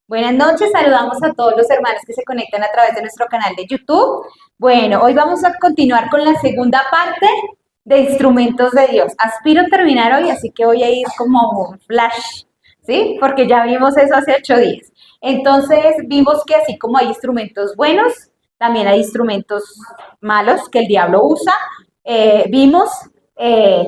Buenas noches, saludamos a todos los hermanos que se conectan a través de nuestro canal de YouTube. Bueno, hoy vamos a continuar con la segunda parte de instrumentos de Dios. Aspiro a terminar hoy, así que voy a ir como un flash, ¿sí? Porque ya vimos eso hace 8 días. Entonces vimos que así como hay instrumentos buenos, también hay instrumentos malos que el diablo usa. Vimos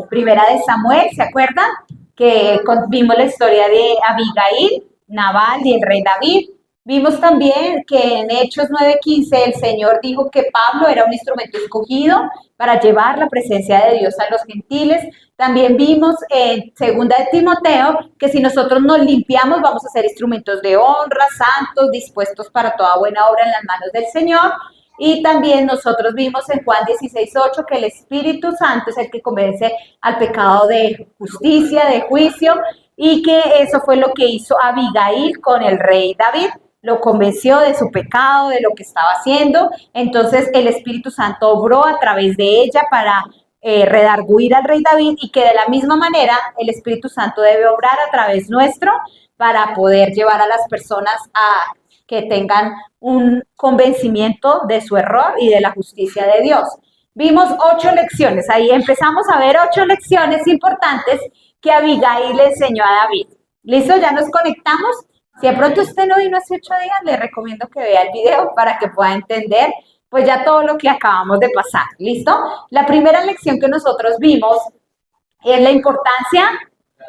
Primera de Samuel, ¿se acuerdan? Que vimos la historia de Abigail, Nabal y el rey David. Vimos también que en Hechos 9:15 el Señor dijo que Pablo era un instrumento escogido para llevar la presencia de Dios a los gentiles. También vimos en Segunda de Timoteo que si nosotros nos limpiamos vamos a ser instrumentos de honra, santos, dispuestos para toda buena obra en las manos del Señor. Y también nosotros vimos en Juan 16:8 que el Espíritu Santo es el que convence al pecado de justicia, de juicio, y que eso fue lo que hizo Abigail con el rey David. Lo convenció de su pecado, de lo que estaba haciendo. Entonces el Espíritu Santo obró a través de ella para redarguir al rey David, y que de la misma manera el Espíritu Santo debe obrar a través nuestro para poder llevar a las personas a que tengan un convencimiento de su error y de la justicia de Dios. Vimos 8 lecciones, ahí empezamos a ver 8 lecciones importantes que Abigail le enseñó a David. ¿Listo? Ya nos conectamos. Si de pronto usted no vino hace 8 días, le recomiendo que vea el video para que pueda entender pues ya todo lo que acabamos de pasar. ¿Listo? La primera lección que nosotros vimos es la importancia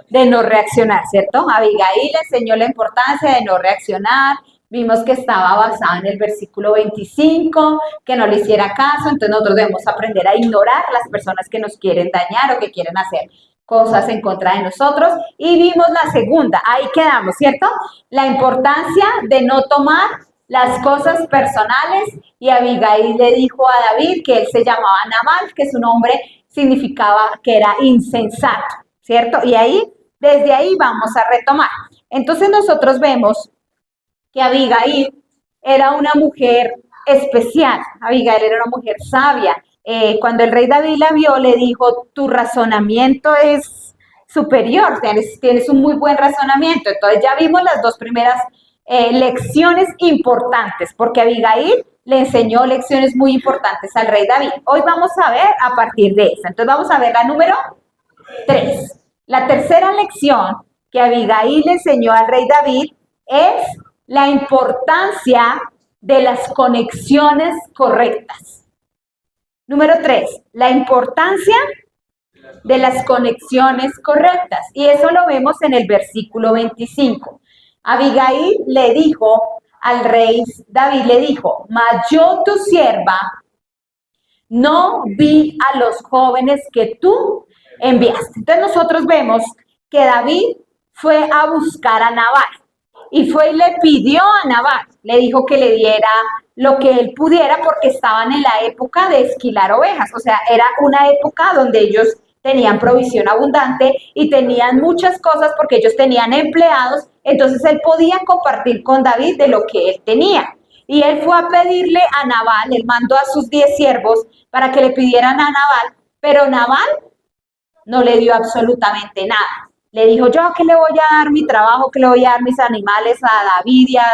de no reaccionar, ¿cierto? Abigail le enseñó la importancia de no reaccionar. Vimos que estaba basada en el versículo 25, que no le hiciera caso. Entonces nosotros debemos aprender a ignorar a las personas que nos quieren dañar o que quieren hacer cosas en contra de nosotros. Y vimos la segunda, ahí quedamos, ¿cierto? La importancia de no tomar las cosas personales. Y Abigail le dijo a David que él se llamaba Nabal, que su nombre significaba que era insensato, ¿cierto? Y ahí, desde ahí vamos a retomar. Entonces nosotros vemos que Abigail era una mujer especial. Abigail era una mujer sabia. Cuando el rey David la vio, le dijo, tu razonamiento es superior, tienes un muy buen razonamiento. Entonces ya vimos las dos primeras lecciones importantes, porque Abigail le enseñó lecciones muy importantes al rey David. Hoy vamos a ver a partir de esa. Entonces vamos a ver la número 3. La tercera lección que Abigail le enseñó al rey David es la importancia de las conexiones correctas. Número 3, la importancia de las conexiones correctas. Y eso lo vemos en el versículo 25. Abigail le dijo al rey David, le dijo, mas yo tu sierva no vi a los jóvenes que tú enviaste. Entonces nosotros vemos que David fue a buscar a Nabal y fue y le pidió a Nabal, le dijo que le diera lo que él pudiera porque estaban en la época de esquilar ovejas, o sea, era una época donde ellos tenían provisión abundante y tenían muchas cosas porque ellos tenían empleados, entonces él podía compartir con David de lo que él tenía. Y él fue a pedirle a Nabal, él mandó a sus 10 siervos para que le pidieran a Nabal, pero Nabal no le dio absolutamente nada. Le dijo, yo que le voy a dar mi trabajo, que le voy a dar mis animales a David y a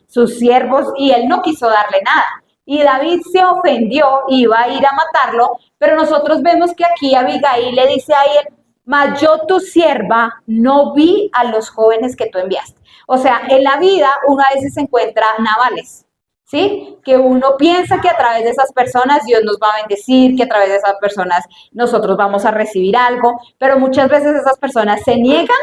sus siervos, y él no quiso darle nada. Y David se ofendió, iba a ir a matarlo, pero nosotros vemos que aquí Abigail le dice a él, mas yo tu sierva no vi a los jóvenes que tú enviaste. O sea, en la vida uno a veces encuentra navales, ¿sí? Que uno piensa que a través de esas personas Dios nos va a bendecir, que a través de esas personas nosotros vamos a recibir algo, pero muchas veces esas personas se niegan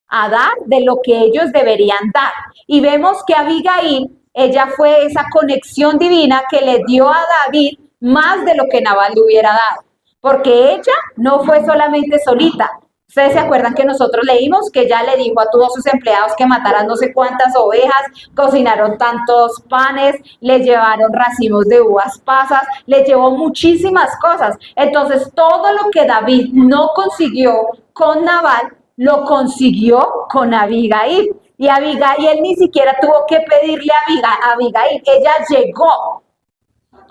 a dar de lo que ellos deberían dar. Y vemos que Abigail, ella fue esa conexión divina que le dio a David más de lo que Nabal le hubiera dado, porque ella no fue solamente solita. Ustedes se acuerdan que nosotros leímos que ella le dijo a todos sus empleados que mataran no sé cuántas ovejas, cocinaron tantos panes, le llevaron racimos de uvas pasas, le llevó muchísimas cosas. Entonces todo lo que David no consiguió con Nabal, lo consiguió con Abigail. Y Abigail ni siquiera tuvo que pedirle a Abigail, ella llegó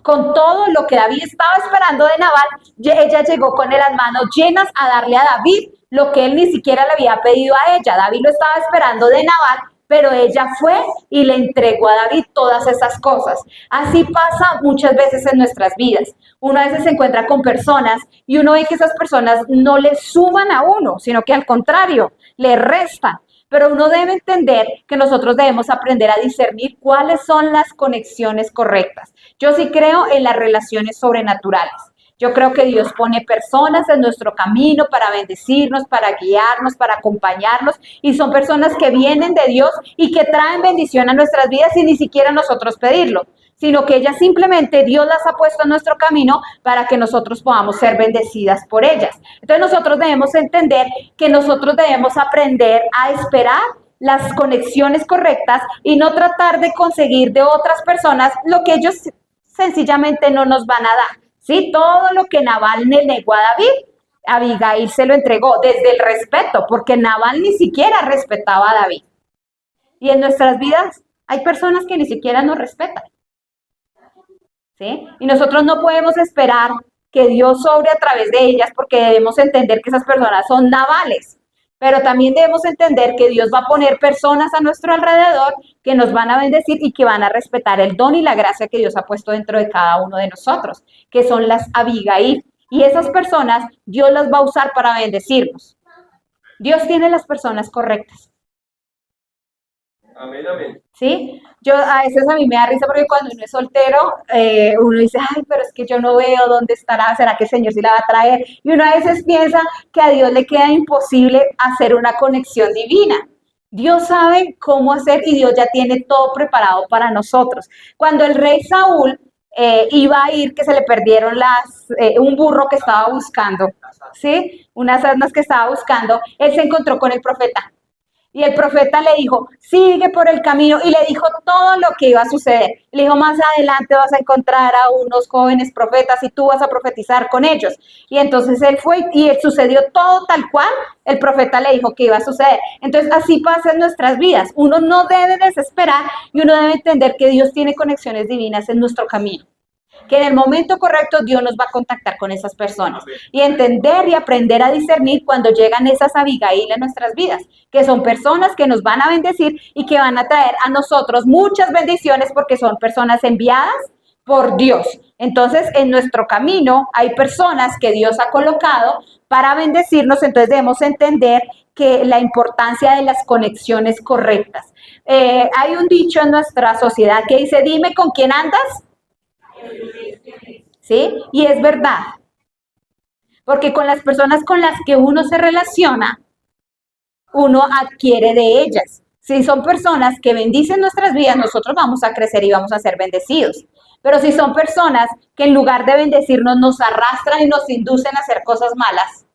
con todo lo que David estaba esperando de Nabal. Ella llegó con las manos llenas a darle a David lo que él ni siquiera le había pedido a ella. David lo estaba esperando de Nabal, pero ella fue y le entregó a David todas esas cosas. Así pasa muchas veces en nuestras vidas. Uno a veces se encuentra con personas y uno ve que esas personas no le suman a uno, sino que al contrario, le restan. Pero uno debe entender que nosotros debemos aprender a discernir cuáles son las conexiones correctas. Yo sí creo en las relaciones sobrenaturales. Yo creo que Dios pone personas en nuestro camino para bendecirnos, para guiarnos, para acompañarnos, y son personas que vienen de Dios y que traen bendición a nuestras vidas sin ni siquiera nosotros pedirlo, sino que ellas simplemente Dios las ha puesto en nuestro camino para que nosotros podamos ser bendecidas por ellas. Entonces nosotros debemos entender que nosotros debemos aprender a esperar las conexiones correctas y no tratar de conseguir de otras personas lo que ellos sencillamente no nos van a dar. ¿Sí? Todo lo que Nabal le negó a David, Abigail se lo entregó desde el respeto, porque Nabal ni siquiera respetaba a David. Y en nuestras vidas hay personas que ni siquiera nos respetan. ¿Sí? Y nosotros no podemos esperar que Dios sobre a través de ellas, porque debemos entender que esas personas son navales. Pero también debemos entender que Dios va a poner personas a nuestro alrededor que nos van a bendecir y que van a respetar el don y la gracia que Dios ha puesto dentro de cada uno de nosotros, que son las Abigail. Y esas personas Dios las va a usar para bendecirnos. Dios tiene las personas correctas. Amén, amén. ¿Sí? Yo a veces a mí me da risa porque cuando uno es soltero, uno dice, ay, pero es que yo no veo dónde estará, ¿será que el Señor sí la va a traer? Y uno a veces piensa que a Dios le queda imposible hacer una conexión divina. Dios sabe cómo hacer y Dios ya tiene todo preparado para nosotros. Cuando el rey Saúl iba a ir, que se le perdieron un burro que estaba buscando, ¿sí? Unas asnas que estaba buscando, él se encontró con el profeta. Y el profeta le dijo, sigue por el camino, y le dijo todo lo que iba a suceder. Le dijo, más adelante vas a encontrar a unos jóvenes profetas y tú vas a profetizar con ellos. Y entonces él fue y sucedió todo tal cual el profeta le dijo que iba a suceder. Entonces así pasa en nuestras vidas. Uno no debe desesperar y uno debe entender que Dios tiene conexiones divinas en nuestro camino, que en el momento correcto Dios nos va a contactar con esas personas y entender y aprender a discernir cuando llegan esas Abigail en nuestras vidas, que son personas que nos van a bendecir y que van a traer a nosotros muchas bendiciones porque son personas enviadas por Dios. Entonces, en nuestro camino hay personas que Dios ha colocado para bendecirnos, entonces debemos entender que la importancia de las conexiones correctas. Hay un dicho en nuestra sociedad que dice, dime con quién andas. ¿Sí? Y es verdad, porque con las personas con las que uno se relaciona, uno adquiere de ellas. Si son personas que bendicen nuestras vidas, nosotros vamos a crecer y vamos a ser bendecidos. Pero si son personas que en lugar de bendecirnos nos arrastran y nos inducen a hacer cosas malas,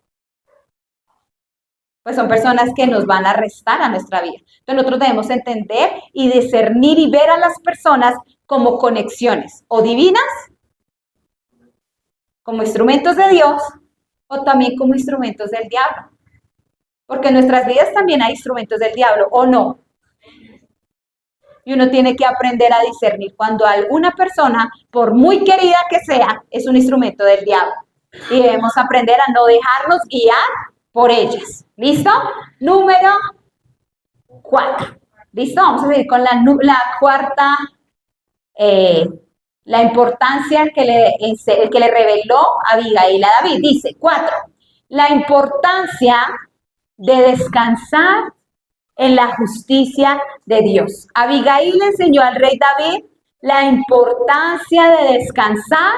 pues son personas que nos van a restar a nuestra vida. Entonces nosotros debemos entender y discernir y ver a las personas como conexiones o divinas, como instrumentos de Dios, o también como instrumentos del diablo. Porque en nuestras vidas también hay instrumentos del diablo, ¿o no? Y uno tiene que aprender a discernir cuando alguna persona, por muy querida que sea, es un instrumento del diablo. Y debemos aprender a no dejarnos guiar por ellas. ¿Listo? Número 4. ¿Listo? Vamos a seguir con la cuarta, la importancia que le reveló Abigail a David. Dice, 4. La importancia de descansar en la justicia de Dios. Abigail le enseñó al rey David la importancia de descansar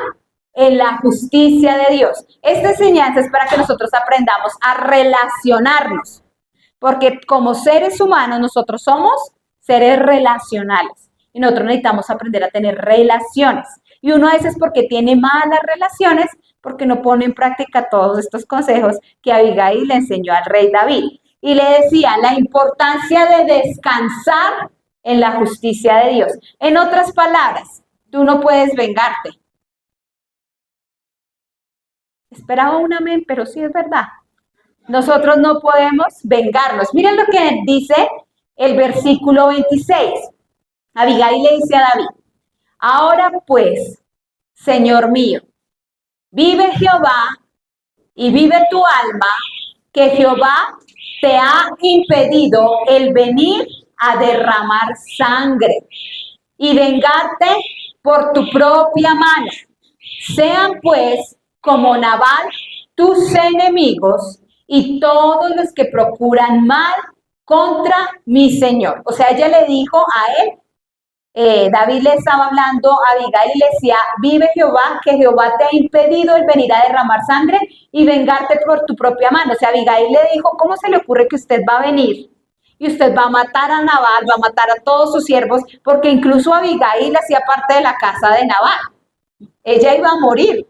en la justicia de Dios. Esta enseñanza es para que nosotros aprendamos a relacionarnos, porque como seres humanos nosotros somos seres relacionales y nosotros necesitamos aprender a tener relaciones. Y uno a veces porque tiene malas relaciones, porque no pone en práctica todos estos consejos que Abigail le enseñó al rey David. Y le decía la importancia de descansar en la justicia de Dios. En otras palabras, tú no puedes vengarte. Esperaba un amén, pero sí es verdad. Nosotros no podemos vengarnos. Miren lo que dice el versículo 26. Abigail le dice a David, ahora pues, Señor mío, vive Jehová y vive tu alma, que Jehová te ha impedido el venir a derramar sangre y vengarte por tu propia mano. Sean pues como Nabal tus enemigos y todos los que procuran mal contra mi Señor. O sea, ella le dijo a él, David le estaba hablando a Abigail y le decía, vive Jehová, que Jehová te ha impedido el venir a derramar sangre y vengarte por tu propia mano. O sea, Abigail le dijo, ¿cómo se le ocurre que usted va a venir y usted va a matar a Nabal, va a matar a todos sus siervos? Porque incluso Abigail hacía parte de la casa de Nabal. Ella iba a morir,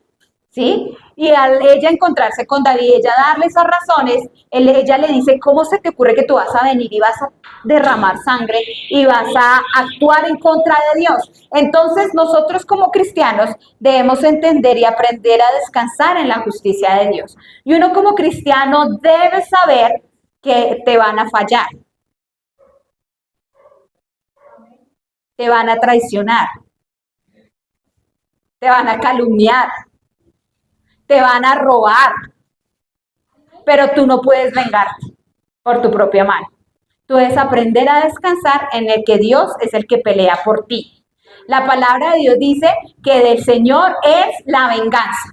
¿sí? Y al ella encontrarse con David, ella darle esas razones, ella le dice, ¿cómo se te ocurre que tú vas a venir y vas a derramar sangre y vas a actuar en contra de Dios? Entonces nosotros como cristianos debemos entender y aprender a descansar en la justicia de Dios. Y uno como cristiano debe saber que te van a fallar, te van a traicionar, te van a calumniar, te van a robar, pero tú no puedes vengarte por tu propia mano. Tú debes aprender a descansar en el que Dios es el que pelea por ti. La palabra de Dios dice que del Señor es la venganza.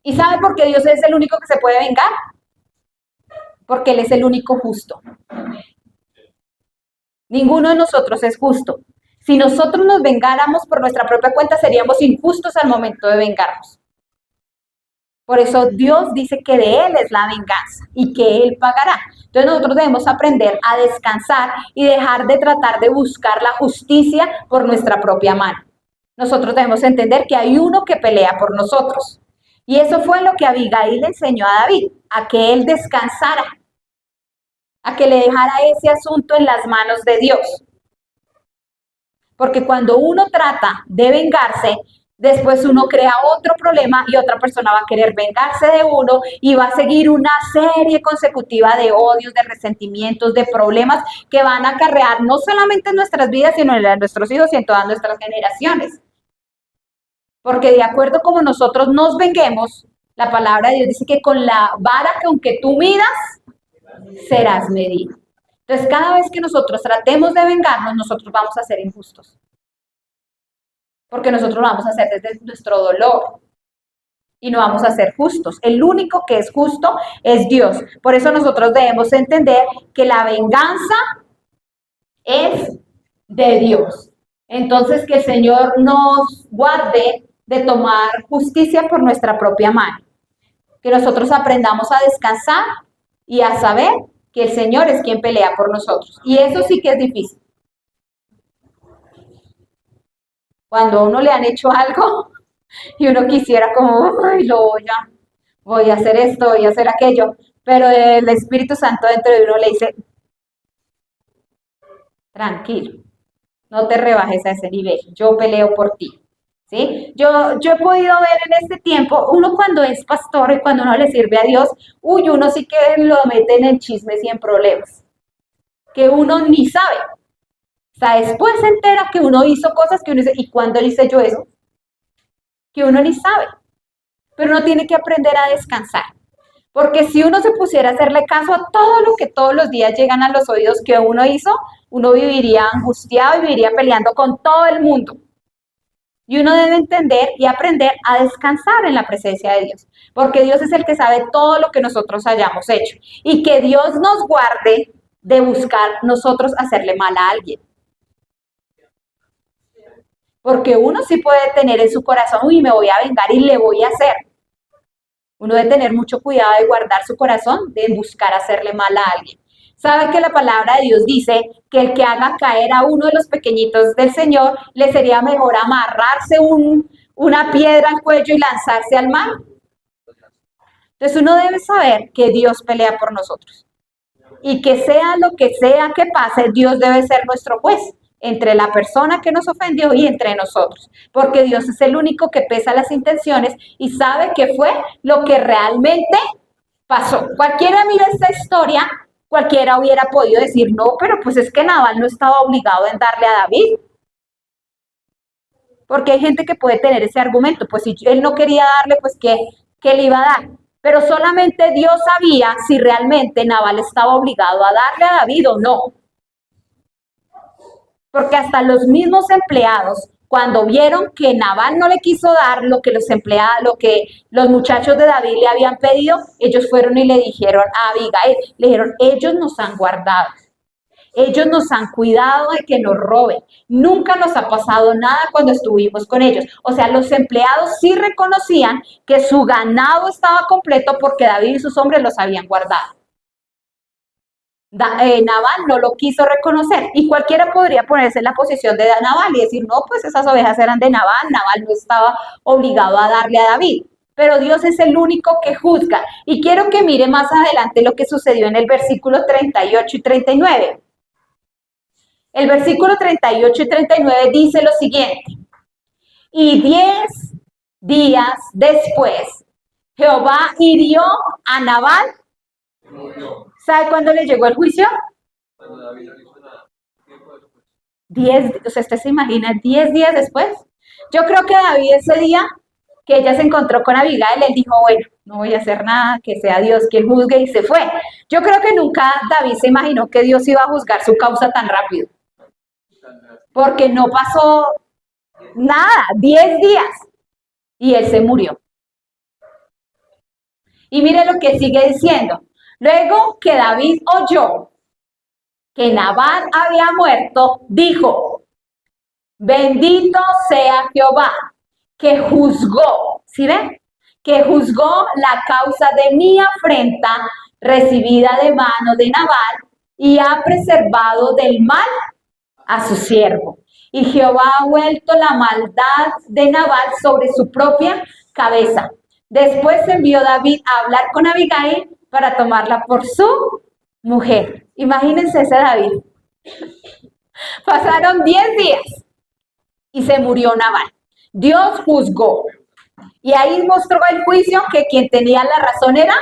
¿Y sabe por qué Dios es el único que se puede vengar? Porque Él es el único justo. Ninguno de nosotros es justo. Si nosotros nos vengáramos por nuestra propia cuenta, seríamos injustos al momento de vengarnos. Por eso Dios dice que de Él es la venganza y que Él pagará. Entonces nosotros debemos aprender a descansar y dejar de tratar de buscar la justicia por nuestra propia mano. Nosotros debemos entender que hay uno que pelea por nosotros. Y eso fue lo que Abigail le enseñó a David, a que él descansara, a que le dejara ese asunto en las manos de Dios. Porque cuando uno trata de vengarse, después uno crea otro problema y otra persona va a querer vengarse de uno y va a seguir una serie consecutiva de odios, de resentimientos, de problemas que van a acarrear no solamente en nuestras vidas, sino en las de nuestros hijos y en todas nuestras generaciones. Porque de acuerdo como nosotros nos venguemos, la palabra de Dios dice que con la vara que aunque tú midas, serás medido. Entonces, cada vez que nosotros tratemos de vengarnos, nosotros vamos a ser injustos. Porque nosotros lo vamos a hacer desde nuestro dolor y no vamos a ser justos. El único que es justo es Dios. Por eso nosotros debemos entender que la venganza es de Dios. Entonces, que el Señor nos guarde de tomar justicia por nuestra propia mano. Que nosotros aprendamos a descansar y a saber que el Señor es quien pelea por nosotros. Y eso sí que es difícil. Cuando a uno le han hecho algo y uno quisiera como, ay, voy a hacer esto, voy a hacer aquello, pero el Espíritu Santo dentro de uno le dice, tranquilo, no te rebajes a ese nivel, yo peleo por ti. ¿Sí? Yo he podido ver en este tiempo, uno cuando es pastor y cuando uno le sirve a Dios, uno sí que lo meten en chismes y en problemas, que uno ni sabe. O sea, después se entera que uno hizo cosas que uno dice, ¿y cuándo hice yo eso? Que uno ni sabe. Pero uno tiene que aprender a descansar. Porque si uno se pusiera a hacerle caso a todo lo que todos los días llegan a los oídos que uno hizo, uno viviría angustiado y viviría peleando con todo el mundo. Y uno debe entender y aprender a descansar en la presencia de Dios, porque Dios es el que sabe todo lo que nosotros hayamos hecho. Y que Dios nos guarde de buscar nosotros hacerle mal a alguien. Porque uno sí puede tener en su corazón, uy, me voy a vengar y le voy a hacer. Uno debe tener mucho cuidado de guardar su corazón, de buscar hacerle mal a alguien. ¿Sabe que la palabra de Dios dice que el que haga caer a uno de los pequeñitos del Señor, le sería mejor amarrarse una piedra al cuello y lanzarse al mar? Entonces uno debe saber que Dios pelea por nosotros. Y que sea lo que sea que pase, Dios debe ser nuestro juez entre la persona que nos ofendió y entre nosotros. Porque Dios es el único que pesa las intenciones y sabe qué fue lo que realmente pasó. Cualquiera mira esta historia, cualquiera hubiera podido decir, no, pero pues es que Nabal no estaba obligado en darle a David. Porque hay gente que puede tener ese argumento, pues si él no quería darle, pues ¿qué le iba a dar? Pero solamente Dios sabía si realmente Nabal estaba obligado a darle a David o no. porque hasta los mismos empleados, cuando vieron que Nabal no le quiso dar lo que los empleados, lo que los muchachos de David le habían pedido, ellos fueron y le dijeron a Abigail, le dijeron, ellos nos han guardado. Ellos nos han cuidado de que nos roben. Nunca nos ha pasado nada cuando estuvimos con ellos. O sea, los empleados sí reconocían que su ganado estaba completo porque David y sus hombres los habían guardado. Nabal no lo quiso reconocer y cualquiera podría ponerse en la posición de Nabal y decir, no, pues esas ovejas eran de Nabal, Nabal no estaba obligado a darle a David. Pero Dios es el único que juzga. Y quiero que mire más adelante lo que sucedió en el versículo 38 y 39. El versículo 38 y 39 dice lo siguiente. Y 10 días después, Jehová hirió a Nabal. ¿Sabe cuándo le llegó el juicio? Cuando David no hizo nada. 10, o sea, ¿usted se imagina 10 días después? Yo creo que David ese día que ella se encontró con Abigail, él dijo, bueno, no voy a hacer nada, que sea Dios quien juzgue, y se fue. Yo creo que nunca David se imaginó que Dios iba a juzgar su causa tan rápido. Porque no pasó nada, 10 días, y él se murió. Y mire lo que sigue diciendo. Luego que David oyó que Nabal había muerto, dijo, bendito sea Jehová, que juzgó, ¿sí ven? Que juzgó la causa de mi afrenta recibida de mano de Nabal y ha preservado del mal a su siervo. Y Jehová ha vuelto la maldad de Nabal sobre su propia cabeza. Después envió David a hablar con Abigail para tomarla por su mujer. Imagínense ese David. Pasaron 10 días y se murió Nabal. Dios juzgó. Y ahí mostró el juicio que quien tenía la razón era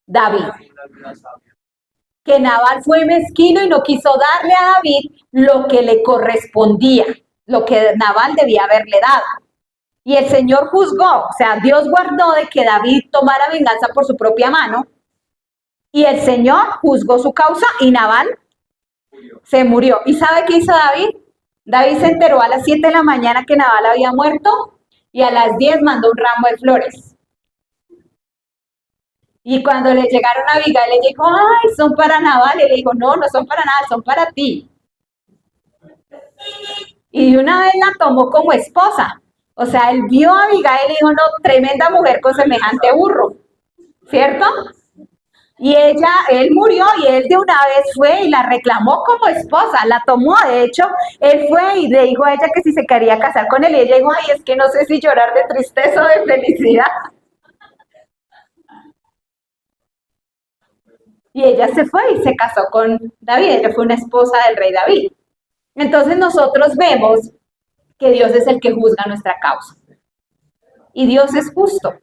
David. Que Nabal fue mezquino y no quiso darle a David lo que le correspondía, lo que Nabal debía haberle dado. Y el Señor juzgó, o sea, Dios guardó de que David tomara venganza por su propia mano. Y el Señor juzgó su causa y Nabal se murió. ¿Y sabe qué hizo David? David se enteró a las 7 de la mañana que Nabal había muerto y a las 10 mandó un ramo de flores. Y cuando le llegaron a Abigail, le dijo, ay, son para Nabal. Y le dijo, no, no son para nada, son para ti. Y de una vez la tomó como esposa. O sea, él vio a Abigail y dijo, no, tremenda mujer con semejante burro. ¿Cierto? Y él murió y él de una vez fue y la reclamó como esposa, la tomó. De hecho, él fue y le dijo a ella que si se quería casar con él. Y ella dijo, ay, es que no sé si llorar de tristeza o de felicidad. Y ella se fue y se casó con David. Ella fue una esposa del rey David. Entonces nosotros vemos que Dios es el que juzga nuestra causa. Y Dios es justo.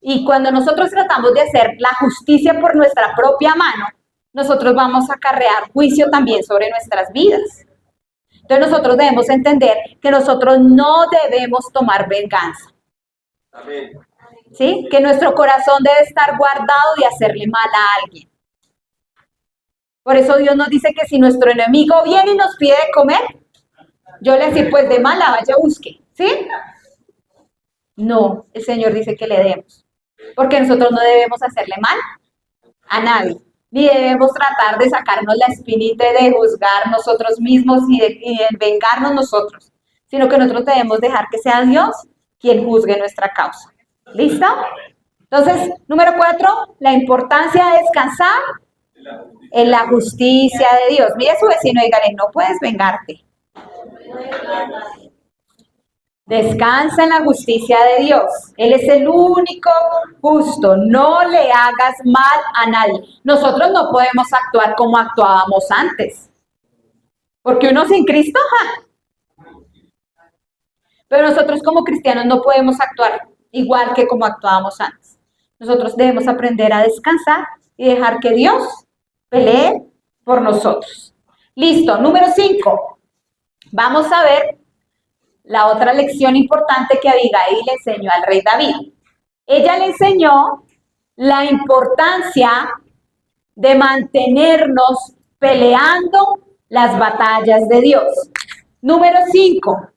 Y cuando nosotros tratamos de hacer la justicia por nuestra propia mano, nosotros vamos a acarrear juicio también sobre nuestras vidas. Entonces nosotros debemos entender que nosotros no debemos tomar venganza. Amén. ¿Sí? Que nuestro corazón debe estar guardado de hacerle mal a alguien. Por eso Dios nos dice que si nuestro enemigo viene y nos pide de comer, yo le decía, pues de mala, vaya busque, ¿sí? No, el Señor dice que le demos. Porque nosotros no debemos hacerle mal a nadie. Ni debemos tratar de sacarnos la espinita de juzgar nosotros mismos y de vengarnos nosotros. Sino que nosotros debemos dejar que sea Dios quien juzgue nuestra causa. ¿Listo? Entonces, número 4, la importancia de descansar en la justicia de Dios. Mire a su vecino y dígale, no puedes vengarte. Descansa en la justicia de Dios. Él es el único justo. No le hagas mal a nadie. Nosotros no podemos actuar como actuábamos antes. Porque uno sin Cristo, pero nosotros como cristianos no podemos actuar igual que como actuábamos antes. Nosotros debemos aprender a descansar y dejar que Dios pelee por nosotros. Listo, número 5. Vamos a ver la otra lección importante que Abigail le enseñó al rey David. Ella le enseñó la importancia de mantenernos peleando las batallas de Dios. Número 5,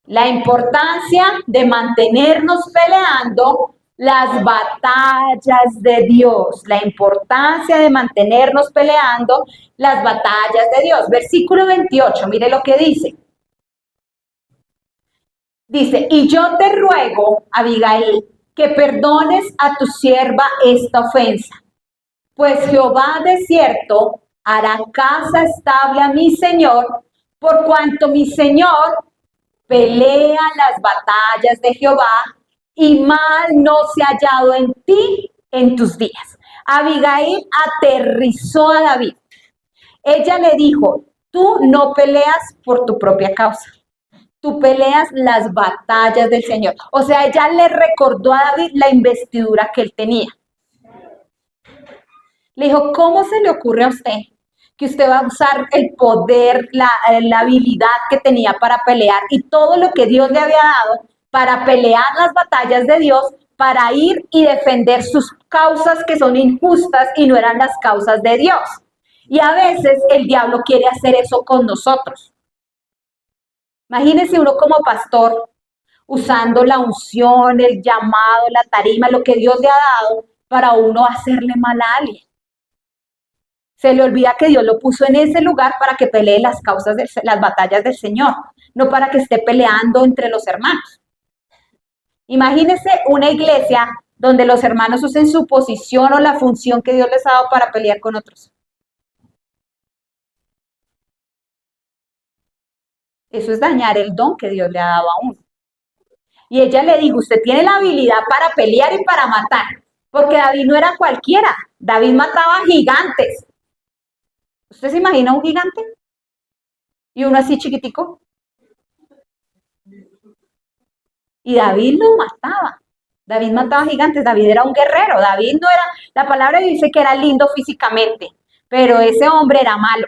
la importancia de mantenernos peleando las batallas de Dios. La importancia de mantenernos peleando las batallas de Dios. Versículo 28, mire lo que dice. Dice, y yo te ruego, Abigail, que perdones a tu sierva esta ofensa, pues Jehová de cierto hará casa estable a mi Señor, por cuanto mi Señor pelea las batallas de Jehová, y mal no se ha hallado en ti en tus días. Abigail aterrizó a David. Ella le dijo, tú no peleas por tu propia causa. Tú peleas las batallas del Señor. O sea, ella le recordó a David la investidura que él tenía. Le dijo, ¿cómo se le ocurre a usted que usted va a usar el poder, la habilidad que tenía para pelear y todo lo que Dios le había dado para pelear las batallas de Dios, para ir y defender sus causas que son injustas y no eran las causas de Dios? Y a veces el diablo quiere hacer eso con nosotros. Imagínese uno como pastor usando la unción, el llamado, la tarima, lo que Dios le ha dado para uno hacerle mal a alguien. Se le olvida que Dios lo puso en ese lugar para que pelee las causas, las batallas del Señor, no para que esté peleando entre los hermanos. Imagínese una iglesia donde los hermanos usen su posición o la función que Dios les ha dado para pelear con otros. Eso es dañar el don que Dios le ha dado a uno. Y ella le dijo, usted tiene la habilidad para pelear y para matar, porque David no era cualquiera, David mataba gigantes. ¿Usted se imagina un gigante? Y uno así chiquitico. Y David lo mataba. David mataba gigantes, David era un guerrero, David no era, la palabra dice que era lindo físicamente, pero ese hombre era malo.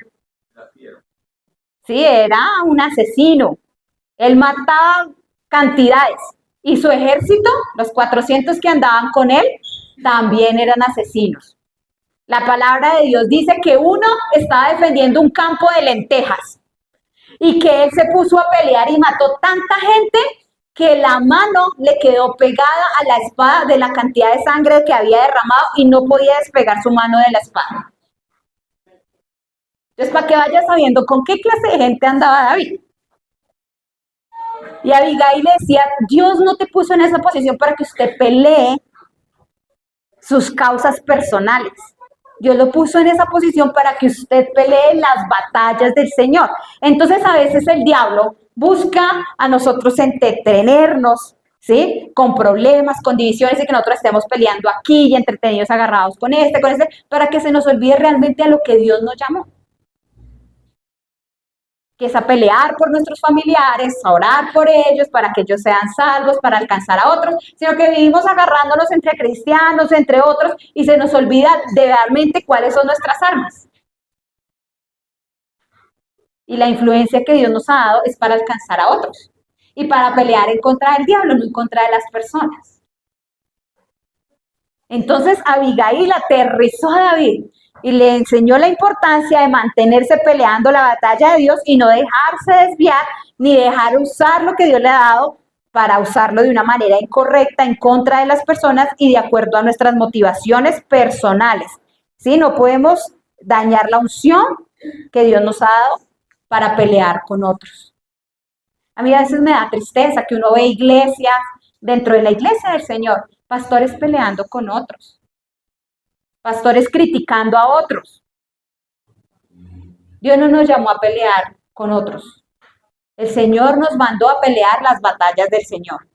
Sí, era un asesino. Él mataba cantidades. Y su ejército, los 400 que andaban con él, también eran asesinos. La palabra de Dios dice que uno estaba defendiendo un campo de lentejas y que él se puso a pelear y mató tanta gente que la mano le quedó pegada a la espada de la cantidad de sangre que había derramado y no podía despegar su mano de la espada. Entonces, para que vaya sabiendo con qué clase de gente andaba David. Y Abigail le decía, Dios no te puso en esa posición para que usted pelee sus causas personales. Dios lo puso en esa posición para que usted pelee las batallas del Señor. Entonces, a veces el diablo busca a nosotros entretenernos, ¿sí? Con problemas, con divisiones y que nosotros estemos peleando aquí y entretenidos agarrados con este, para que se nos olvide realmente a lo que Dios nos llamó. Que es a pelear por nuestros familiares, a orar por ellos, para que ellos sean salvos, para alcanzar a otros, sino que vivimos agarrándonos entre cristianos, entre otros, y se nos olvida de realmente cuáles son nuestras armas. Y la influencia que Dios nos ha dado es para alcanzar a otros, y para pelear en contra del diablo, no en contra de las personas. Entonces Abigail aterrizó a David y le enseñó la importancia de mantenerse peleando la batalla de Dios y no dejarse desviar ni dejar usar lo que Dios le ha dado para usarlo de una manera incorrecta en contra de las personas y de acuerdo a nuestras motivaciones personales. ¿Sí? No podemos dañar la unción que Dios nos ha dado para pelear con otros. A mí a veces me da tristeza que uno ve iglesias, dentro de la iglesia del Señor, pastores peleando con otros. Pastores criticando a otros. Dios no nos llamó a pelear con otros. El Señor nos mandó a pelear las batallas del Señor.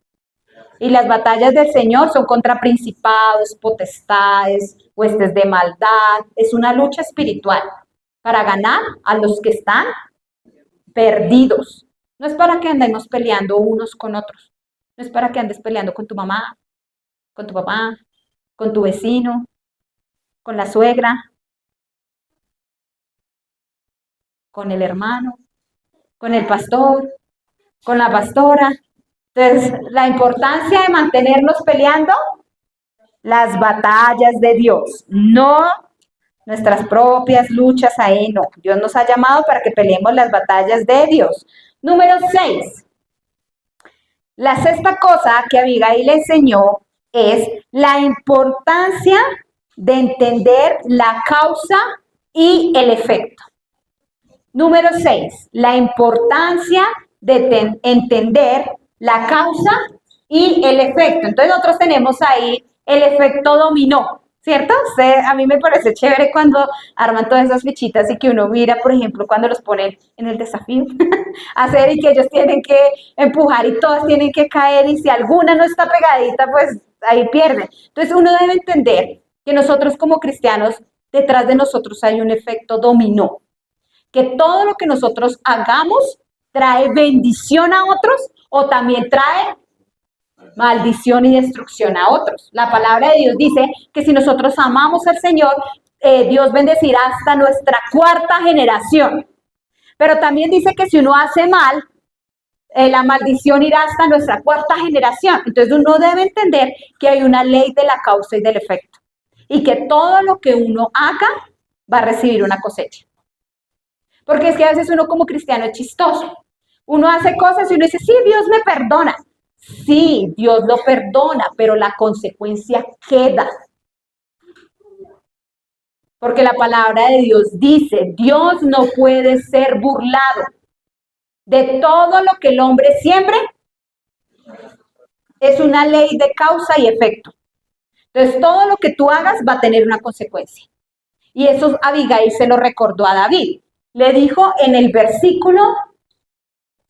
Y las batallas del Señor son contra principados, potestades, huestes de maldad. Es una lucha espiritual para ganar a los que están perdidos. No es para que andemos peleando unos con otros. No es para que andes peleando con tu mamá, con tu papá, con tu vecino, con la suegra, con el hermano, con el pastor, con la pastora. Entonces, la importancia de mantenernos peleando las batallas de Dios, no nuestras propias luchas ahí, no. Dios nos ha llamado para que peleemos las batallas de Dios. Número 6. La sexta cosa que Abigail le enseñó es la importancia de entender la causa y el efecto. Número 6. La importancia de entender la causa y el efecto. Entonces nosotros tenemos ahí el efecto dominó, ¿cierto? A mí me parece chévere cuando arman todas esas fichitas y que uno mira, por ejemplo, cuando los ponen en el desafío, hacer y que ellos tienen que empujar y todas tienen que caer y si alguna no está pegadita, pues ahí pierden. Entonces uno debe entender que nosotros como cristianos, detrás de nosotros hay un efecto dominó, que todo lo que nosotros hagamos trae bendición a otros o también trae maldición y destrucción a otros. La palabra de Dios dice que si nosotros amamos al Señor, Dios bendecirá hasta nuestra cuarta generación. Pero también dice que si uno hace mal, la maldición irá hasta nuestra cuarta generación. Entonces uno debe entender que hay una ley de la causa y del efecto. Y que todo lo que uno haga va a recibir una cosecha. Porque es que a veces uno como cristiano es chistoso. Uno hace cosas y uno dice, sí, Dios me perdona. Sí, Dios lo perdona, pero la consecuencia queda. Porque la palabra de Dios dice, Dios no puede ser burlado. De todo lo que el hombre siembre, es una ley de causa y efecto. Entonces, todo lo que tú hagas va a tener una consecuencia. Y eso Abigail se lo recordó a David. Le dijo en el versículo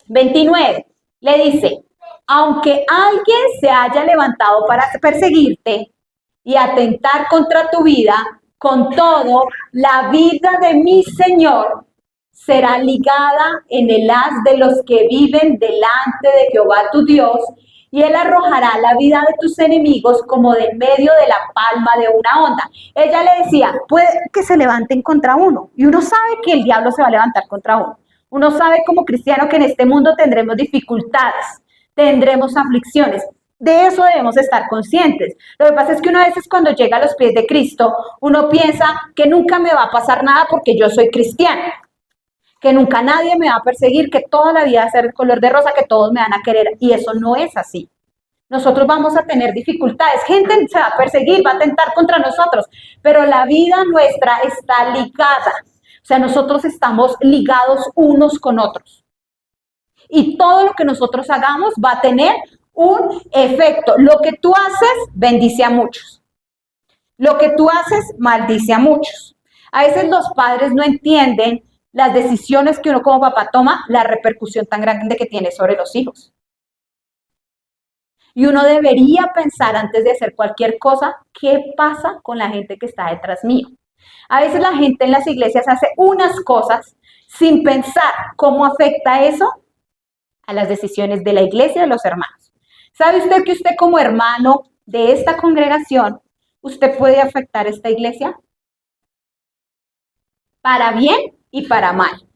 29, le dice, aunque alguien se haya levantado para perseguirte y atentar contra tu vida, con todo, la vida de mi Señor será ligada en el haz de los que viven delante de Jehová tu Dios, y él arrojará la vida de tus enemigos como de medio de la palma de una onda. Ella le decía, puede que se levanten contra uno, y uno sabe que el diablo se va a levantar contra uno. Uno sabe como cristiano que en este mundo tendremos dificultades, tendremos aflicciones. De eso debemos estar conscientes. Lo que pasa es que uno a veces cuando llega a los pies de Cristo, uno piensa que nunca me va a pasar nada porque yo soy cristiano, que nunca nadie me va a perseguir, que toda la vida va a ser el color de rosa, que todos me van a querer. Y eso no es así. Nosotros vamos a tener dificultades, gente se va a perseguir, va a atentar contra nosotros, pero la vida nuestra está ligada. O sea, nosotros estamos ligados unos con otros. Y todo lo que nosotros hagamos va a tener un efecto. Lo que tú haces, bendice a muchos. Lo que tú haces, maldice a muchos. A veces los padres no entienden las decisiones que uno como papá toma, la repercusión tan grande que tiene sobre los hijos. Y uno debería pensar antes de hacer cualquier cosa, ¿qué pasa con la gente que está detrás mío? A veces la gente en las iglesias hace unas cosas sin pensar cómo afecta eso a las decisiones de la iglesia y de los hermanos. ¿Sabe usted que usted como hermano de esta congregación, usted puede afectar esta iglesia? Para bien y para mal.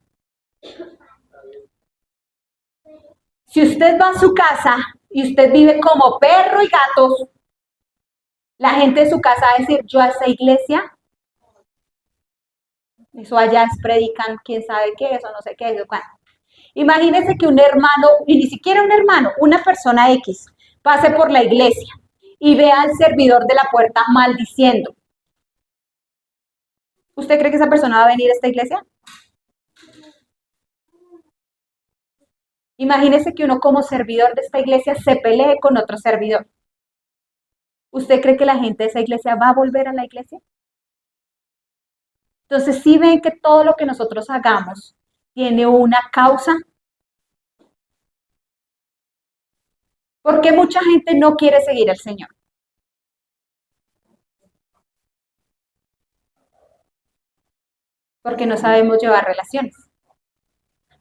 Si usted va a su casa y usted vive como perro y gatos, la gente de su casa va a decir, yo a esa iglesia, eso allá es predican, quién sabe qué, eso no sé qué, eso cuándo. Imagínese que un hermano, y ni siquiera un hermano, una persona X, pase por la iglesia y vea al servidor de la puerta maldiciendo. ¿Usted cree que esa persona va a venir a esta iglesia? Imagínese que uno como servidor de esta iglesia se pelee con otro servidor. ¿Usted cree que la gente de esa iglesia va a volver a la iglesia? Entonces, ¿sí ven que todo lo que nosotros hagamos tiene una causa? ¿Por qué mucha gente no quiere seguir al Señor? Porque no sabemos llevar relaciones.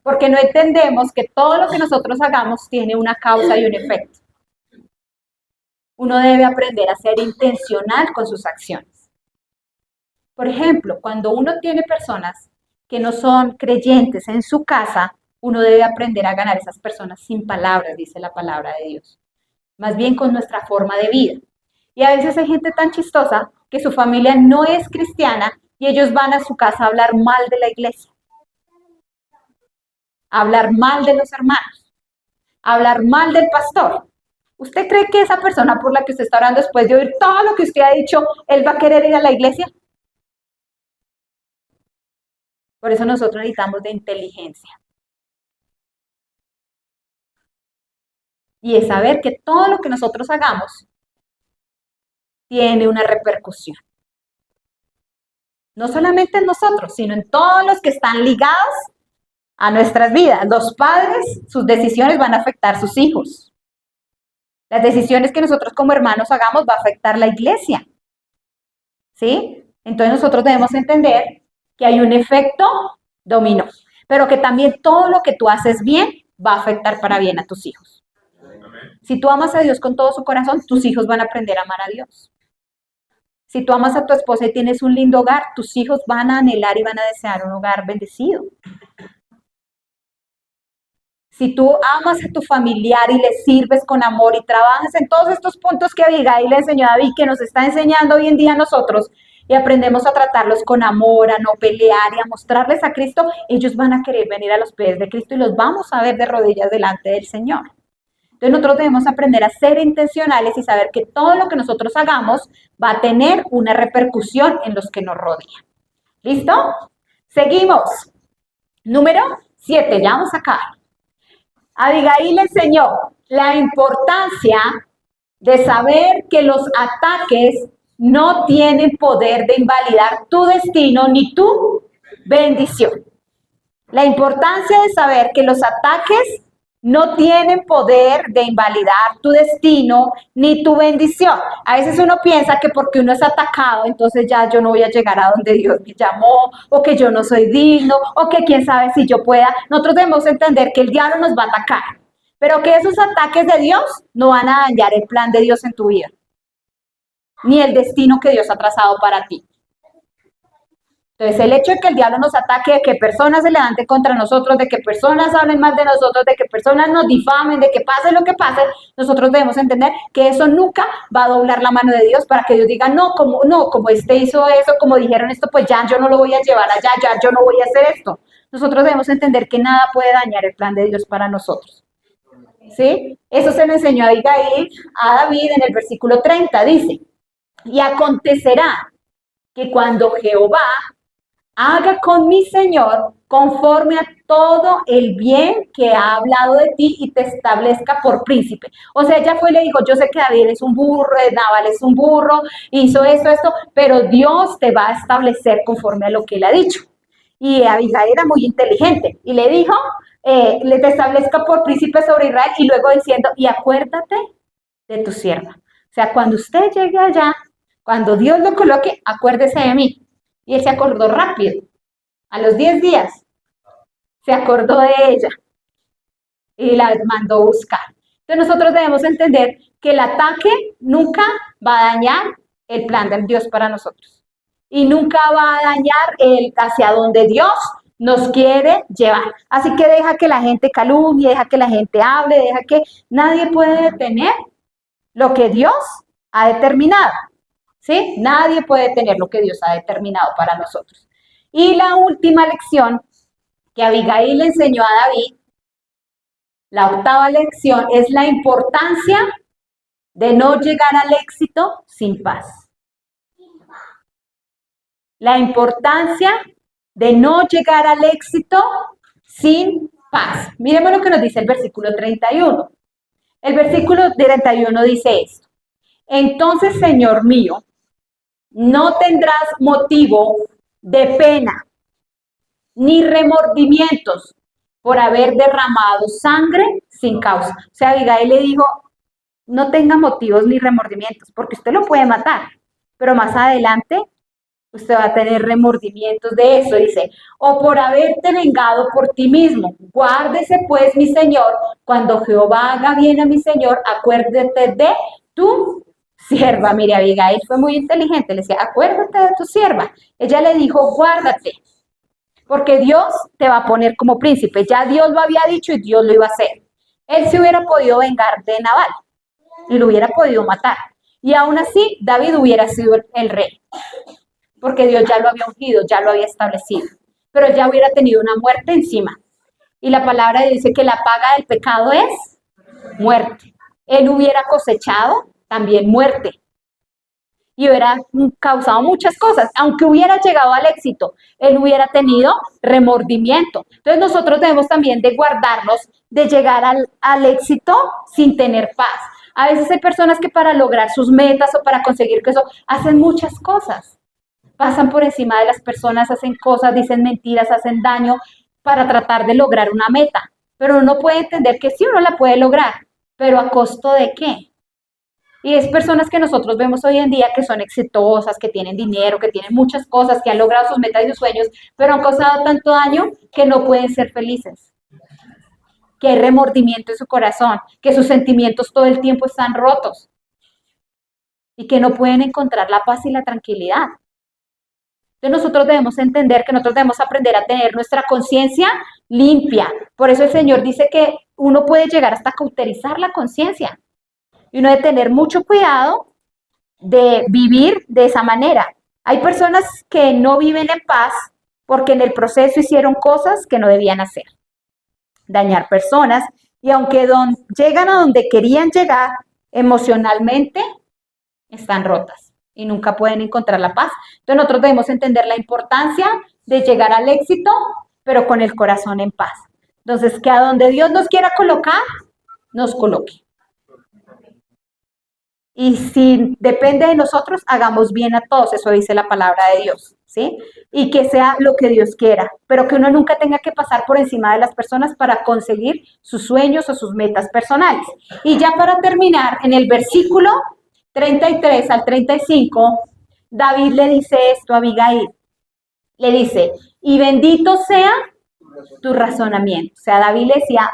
Porque no entendemos que todo lo que nosotros hagamos tiene una causa y un efecto. Uno debe aprender a ser intencional con sus acciones. Por ejemplo, cuando uno tiene personas que no son creyentes en su casa, uno debe aprender a ganar a esas personas sin palabras, dice la palabra de Dios. Más bien con nuestra forma de vida. Y a veces hay gente tan chistosa que su familia no es cristiana y ellos van a su casa a hablar mal de la iglesia, a hablar mal de los hermanos, a hablar mal del pastor. ¿Usted cree que esa persona por la que usted está orando, después de oír todo lo que usted ha dicho, él va a querer ir a la iglesia? Por eso nosotros necesitamos de inteligencia. Y es saber que todo lo que nosotros hagamos tiene una repercusión. No solamente en nosotros, sino en todos los que están ligados a nuestras vidas. Los padres, sus decisiones van a afectar a sus hijos. Las decisiones que nosotros como hermanos hagamos va a afectar la iglesia. ¿Sí? Entonces nosotros debemos entender que hay un efecto dominó, pero que también todo lo que tú haces bien va a afectar para bien a tus hijos. Si tú amas a Dios con todo su corazón, tus hijos van a aprender a amar a Dios. Si tú amas a tu esposa y tienes un lindo hogar, tus hijos van a anhelar y van a desear un hogar bendecido. Si tú amas a tu familiar y le sirves con amor y trabajas en todos estos puntos que Abigail le enseñó a David, que nos está enseñando hoy en día a nosotros, y aprendemos a tratarlos con amor, a no pelear y a mostrarles a Cristo, ellos van a querer venir a los pies de Cristo y los vamos a ver de rodillas delante del Señor. Entonces nosotros debemos aprender a ser intencionales y saber que todo lo que nosotros hagamos va a tener una repercusión en los que nos rodean. ¿Listo? Seguimos. Número 7, ya vamos acá. Abigail enseñó la importancia de saber que los ataques no tienen poder de invalidar tu destino ni tu bendición. La importancia de saber que los ataques no tienen poder de invalidar tu destino ni tu bendición. A veces uno piensa que porque uno es atacado, entonces ya yo no voy a llegar a donde Dios me llamó, o que yo no soy digno, o que quién sabe si yo pueda. Nosotros debemos entender que el diablo nos va a atacar, pero que esos ataques de Dios no van a dañar el plan de Dios en tu vida, ni el destino que Dios ha trazado para ti. Entonces, el hecho de que el diablo nos ataque, de que personas se levanten contra nosotros, de que personas hablen mal de nosotros, de que personas nos difamen, de que pase lo que pase, nosotros debemos entender que eso nunca va a doblar la mano de Dios para que Dios diga, no, como este hizo eso, como dijeron esto, pues ya yo no lo voy a llevar allá, ya yo no voy a hacer esto. Nosotros debemos entender que nada puede dañar el plan de Dios para nosotros. ¿Sí? Eso se lo enseñó Abigail a David en el versículo 30, dice, y acontecerá que cuando Jehová haga con mi Señor conforme a todo el bien que ha hablado de ti y te establezca por príncipe. O sea, ella fue y le dijo, yo sé que David es un burro, Nabal es un burro, hizo esto, pero Dios te va a establecer conforme a lo que él ha dicho. Y Abigail era muy inteligente y le dijo, le te establezca por príncipe sobre Israel, y luego diciendo, y acuérdate de tu sierva. O sea, cuando usted llegue allá, cuando Dios lo coloque, acuérdese de mí. Y él se acordó rápido. A los 10 días se acordó de ella y la mandó a buscar. Entonces nosotros debemos entender que el ataque nunca va a dañar el plan de Dios para nosotros. Y nunca va a dañar el hacia donde Dios nos quiere llevar. Así que deja que la gente calumnie, deja que la gente hable, deja que nadie puede detener lo que Dios ha determinado. ¿Sí? Nadie puede detener lo que Dios ha determinado para nosotros. Y la última lección que Abigail le enseñó a David, la octava lección, es la importancia de no llegar al éxito sin paz. La importancia de no llegar al éxito sin paz. Miremos lo que nos dice el versículo 31. El versículo 31 dice esto. Entonces, Señor mío, no tendrás motivo de pena ni remordimientos por haber derramado sangre sin causa. O sea, Abigail le dijo, no tenga motivos ni remordimientos, porque usted lo puede matar, pero más adelante usted va a tener remordimientos de eso, dice, o por haberte vengado por ti mismo. Guárdese pues, mi Señor, cuando Jehová haga bien a mi Señor, acuérdate de tu sierva. Mire, Abigail fue muy inteligente, le decía, acuérdate de tu sierva. Ella le dijo, guárdate, porque Dios te va a poner como príncipe. Ya Dios lo había dicho y Dios lo iba a hacer. Él se hubiera podido vengar de Nabal y lo hubiera podido matar. Y aún así, David hubiera sido el rey. porque Dios ya lo había ungido, ya lo había establecido, pero ya hubiera tenido una muerte encima. Y la palabra dice que la paga del pecado es muerte. Él hubiera cosechado también muerte y hubiera causado muchas cosas. Aunque hubiera llegado al éxito, él hubiera tenido remordimiento. Entonces nosotros debemos también de guardarnos de llegar al éxito sin tener paz. A veces hay personas que para lograr sus metas o para conseguir que eso hacen muchas cosas. Pasan por encima de las personas, hacen cosas, dicen mentiras, hacen daño para tratar de lograr una meta. Pero uno puede entender que sí, uno la puede lograr, pero ¿a costo de qué? Y es personas que nosotros vemos hoy en día que son exitosas, que tienen dinero, que tienen muchas cosas, que han logrado sus metas y sus sueños, pero han causado tanto daño que no pueden ser felices. Que hay remordimiento en su corazón, que sus sentimientos todo el tiempo están rotos y que no pueden encontrar la paz y la tranquilidad. Entonces nosotros debemos entender que nosotros debemos aprender a tener nuestra conciencia limpia. Por eso el Señor dice que uno puede llegar hasta cauterizar la conciencia. Y uno debe tener mucho cuidado de vivir de esa manera. Hay personas que no viven en paz porque en el proceso hicieron cosas que no debían hacer. Dañar personas y aunque llegan a donde querían llegar, emocionalmente están rotas y nunca pueden encontrar la paz. Entonces nosotros debemos entender la importancia de llegar al éxito, pero con el corazón en paz. Entonces, que a donde Dios nos quiera colocar, nos coloque. Y si depende de nosotros, hagamos bien a todos, eso dice la palabra de Dios, ¿sí? Y que sea lo que Dios quiera, pero que uno nunca tenga que pasar por encima de las personas para conseguir sus sueños o sus metas personales. Y ya para terminar, en el versículo 33 al 35, David le dice esto a Abigail. Le dice, y bendito sea tu razonamiento. O sea, David le decía,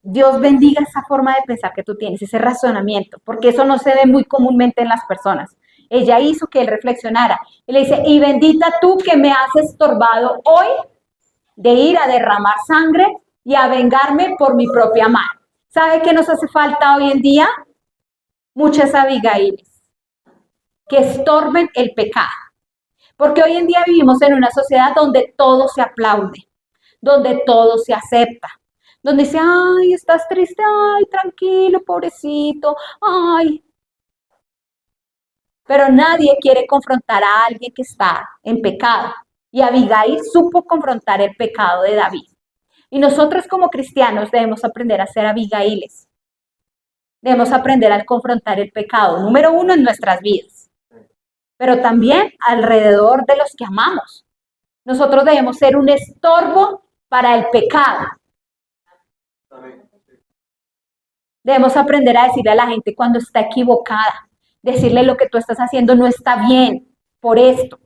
Dios bendiga esa forma de pensar que tú tienes, ese razonamiento, porque eso no se ve muy comúnmente en las personas. Ella hizo que él reflexionara. Y le dice, y bendita tú que me has estorbado hoy de ir a derramar sangre y a vengarme por mi propia mano. ¿Sabe qué nos hace falta hoy en día? Muchas Abigailes que estorben el pecado. Porque hoy en día vivimos en una sociedad donde todo se aplaude, donde todo se acepta, donde dice, ay, estás triste, ay, tranquilo, pobrecito, ay. Pero nadie quiere confrontar a alguien que está en pecado. Y Abigail supo confrontar el pecado de David. Y nosotros como cristianos debemos aprender a ser Abigailes. Debemos aprender a confrontar el pecado, número uno, en nuestras vidas, pero también alrededor de los que amamos. Nosotros debemos ser un estorbo para el pecado. Debemos aprender a decirle a la gente cuando está equivocada, decirle lo que tú estás haciendo no está bien por esto.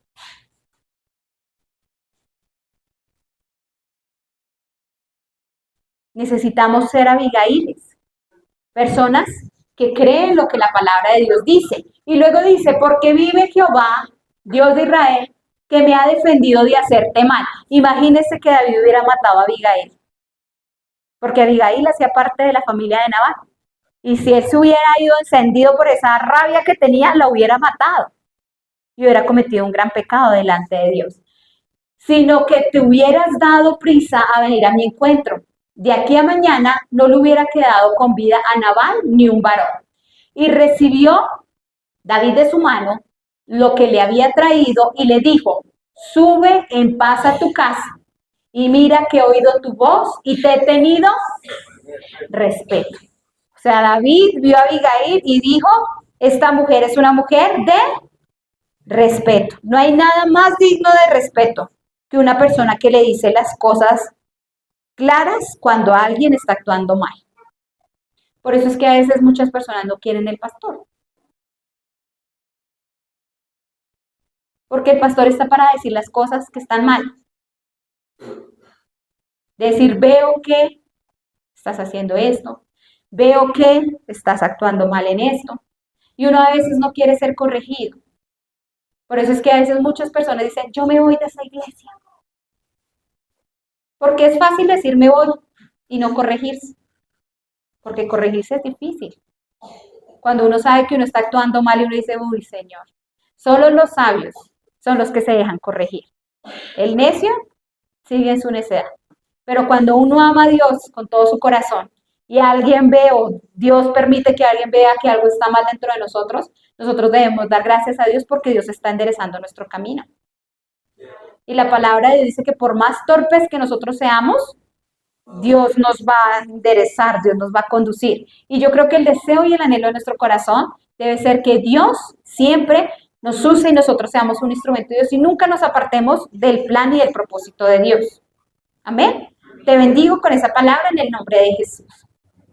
Necesitamos ser Abigailes, personas que creen lo que la palabra de Dios dice. Y luego dice, porque vive Jehová, Dios de Israel, que me ha defendido de hacerte mal. Imagínese que David hubiera matado a Abigail, porque Abigail hacía parte de la familia de Nabal. Y si él se hubiera ido encendido por esa rabia que tenía, la hubiera matado y hubiera cometido un gran pecado delante de Dios. Sino que te hubieras dado prisa a venir a mi encuentro. De aquí a mañana no le hubiera quedado con vida a Nabal ni un varón. Y recibió David de su mano lo que le había traído y le dijo, sube en paz a tu casa y mira que he oído tu voz y te he tenido respeto. O sea, David vio a Abigail y dijo, esta mujer es una mujer de respeto. No hay nada más digno de respeto que una persona que le dice las cosas claras cuando alguien está actuando mal. Por eso es que a veces muchas personas no quieren el pastor. Porque el pastor está para decir las cosas que están mal. Decir, veo que estás haciendo esto, veo que estás actuando mal en esto. Y uno a veces no quiere ser corregido. Por eso es que a veces muchas personas dicen, yo me voy de esa iglesia. Porque es fácil decir me voy y no corregirse. Porque corregirse es difícil. Cuando uno sabe que uno está actuando mal y uno dice, uy, Señor. Solo los sabios son los que se dejan corregir. El necio sigue en su necedad. Pero cuando uno ama a Dios con todo su corazón y alguien ve o Dios permite que alguien vea que algo está mal dentro de nosotros, nosotros debemos dar gracias a Dios porque Dios está enderezando nuestro camino. Y la palabra de Dios dice que por más torpes que nosotros seamos, Dios nos va a enderezar, Dios nos va a conducir. Y yo creo que el deseo y el anhelo de nuestro corazón debe ser que Dios siempre nos use y nosotros seamos un instrumento de Dios y nunca nos apartemos del plan y del propósito de Dios. Amén. Te bendigo con esa palabra en el nombre de Jesús.